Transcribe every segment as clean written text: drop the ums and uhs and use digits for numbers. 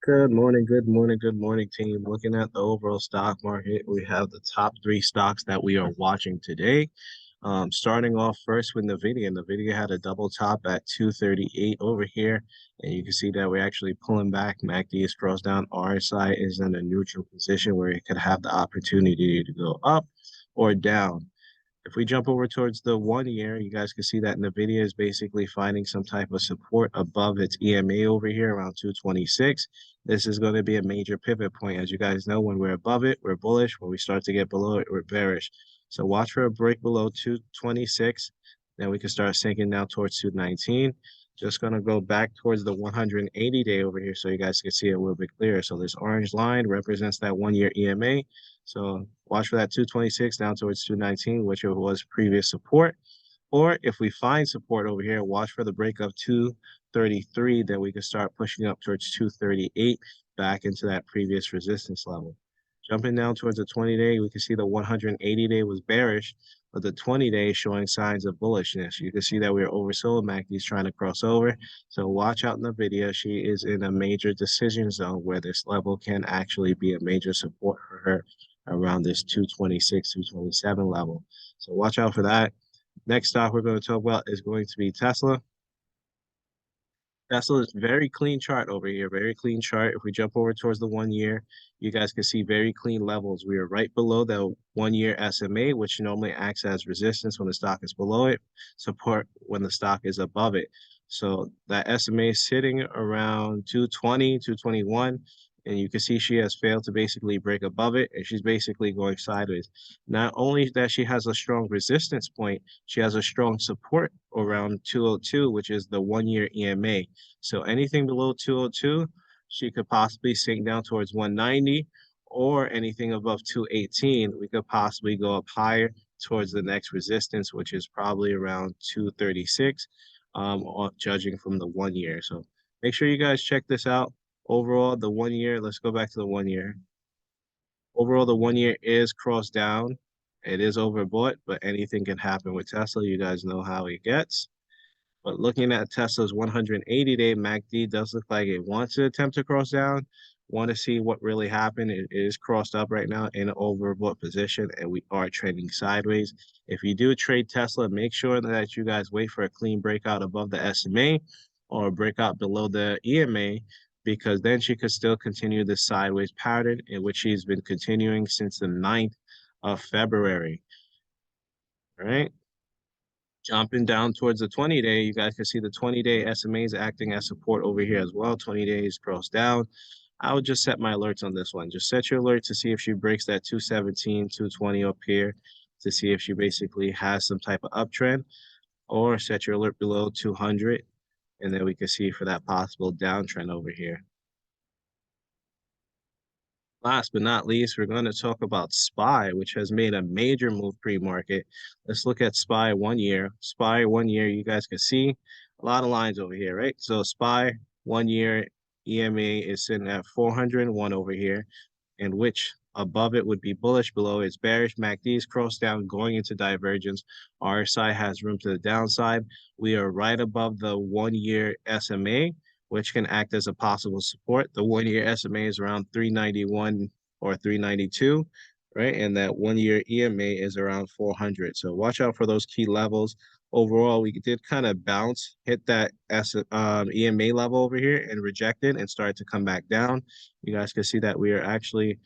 Good morning, good morning, team. Looking at the overall stock market, we have the top three stocks that we are watching today. Starting off first with NVIDIA. NVIDIA had a double top at 238 over here, and you can see that we're actually pulling back. MACD is crossed down. RSI is in a neutral position where it could have the opportunity to go up or down. If we jump over towards the 1 year, you guys can see that NVIDIA is basically finding some type of support above its EMA over here around 226. This is going to be a major pivot point. As you guys know, when we're above it, we're bullish. When we start to get below it, we're bearish. So watch for a break below 226. Then we can start sinking down towards 219. Just going to go back towards the 180-day over here so you guys can see it a little bit clearer. So this orange line represents that 1 year EMA. So watch for that 226 down towards 219, which was previous support. Or if we find support over here, watch for the break of 233, then we can start pushing up towards 238 back into that previous resistance level. Jumping down towards the 20-day, we can see the 180-day was bearish, but the 20-day is showing signs of bullishness. You can see that we're oversold. MACD is trying to cross over. So watch out in the video. She is in a major decision zone where this level can actually be a major support for her around this 226, 227 level. So watch out for that. Next stock we're going to talk about is going to be Tesla. Tesla is very clean chart over here, very clean chart. If we jump over towards the 1 year, you guys can see very clean levels. We are right below the 1 year SMA, which normally acts as resistance when the stock is below it, support when the stock is above it. So that SMA is sitting around 220, 221. And you can see she has failed to basically break above it, and she's basically going sideways. Not only that she has a strong resistance point, she has a strong support around 202, which is the 1 year EMA. So anything below 202, she could possibly sink down towards 190, or anything above 218, we could possibly go up higher towards the next resistance, which is probably around 236, judging from the 1 year. So make sure you guys check this out. Overall, the 1 year, let's go back to the 1 year. Overall, the 1 year is crossed down. It is overbought, but anything can happen with Tesla. You guys know how it gets. But looking at Tesla's 180-day MACD does look like it wants to attempt to cross down. Want to see what really happened. It is crossed up right now in an overbought position, and we are trending sideways. If you do trade Tesla, make sure that you guys wait for a clean breakout above the SMA or a breakout below the EMA, because then she could still continue this sideways pattern in which she's been continuing since the 9th of February. All right. Jumping down towards the 20-day, you guys can see the 20-day SMA is acting as support over here as well. 20 days cross down. I would just set my alerts on this one. Just set your alert to see if she breaks that 217, 220 up here to see if she basically has some type of uptrend, or set your alert below 200, and then we can see for that possible downtrend over here. Last but not least, we're going to talk about SPY, which has made a major move pre-market. Let's look at SPY 1 year. SPY 1 year, you guys can see a lot of lines over here, right? So SPY 1 year EMA is sitting at 401 over here, and which above it would be bullish, below it's bearish. MACD is crossed down, going into divergence. RSI has room to the downside. We are right above the 1 year SMA, which can act as a possible support. The 1 year SMA is around 391 or 392, right? And that 1 year EMA is around 400. So watch out for those key levels. Overall, we did kind of bounce, hit that EMA level over here and reject it and start to come back down. You guys can see that we are actually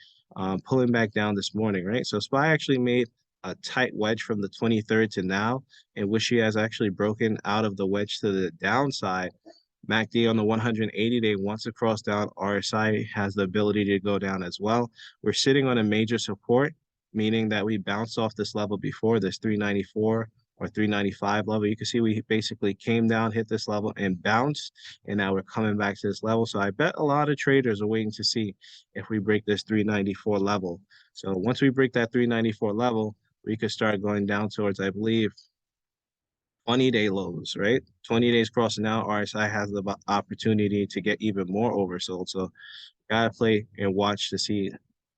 pulling back down this morning, right? So SPY actually made a tight wedge from the 23rd to now, in which she has actually broken out of the wedge to the downside. MACD on the 180-day wants to cross down. RSI has the ability to go down as well. We're sitting on a major support, meaning that we bounced off this level before, this 394 or 395 level. You can see we basically came down, hit this level, and bounced, and now we're coming back to this level. So I bet a lot of traders are waiting to see if we break this 394 level. So once we break that 394 level, we could start going down towards, I believe, 20-day lows, right? 20 days crossing now, RSI has the opportunity to get even more oversold. So gotta play and watch to see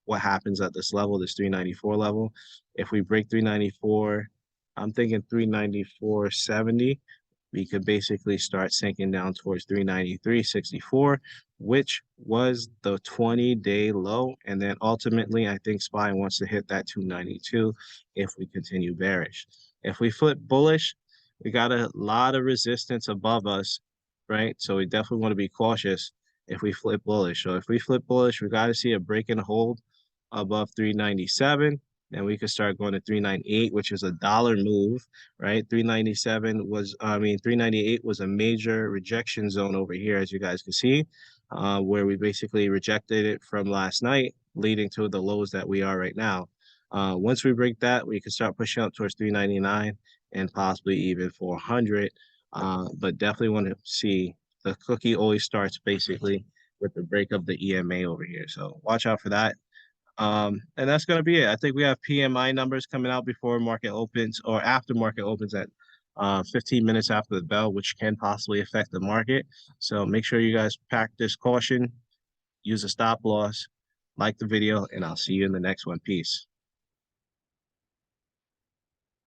what happens at this level, this 394 level. If we break 394, I'm thinking 394.70, we could basically start sinking down towards 393.64, which was the 20-day low. And then ultimately, I think SPY wants to hit that 292 if we continue bearish. If we flip bullish, we got a lot of resistance above us, right? So we definitely want to be cautious if we flip bullish. So if we flip bullish, we got to see a break and hold above 397. Then we could start going to 398, which is a dollar move, right? 397 was, 398 was a major rejection zone over here, as you guys can see, where we basically rejected it from last night, leading to the lows that we are right now. Once we break that, we can start pushing up towards 399 and possibly even 400. But definitely want to see the cookie always starts basically with the break of the EMA over here. So watch out for that. And that's going to be it. I think we have PMI numbers coming out before market opens or after market opens at 15 minutes after the bell, which can possibly affect the market. So make sure you guys practice caution, use a stop loss, like the video, and I'll see you in the next one. Peace.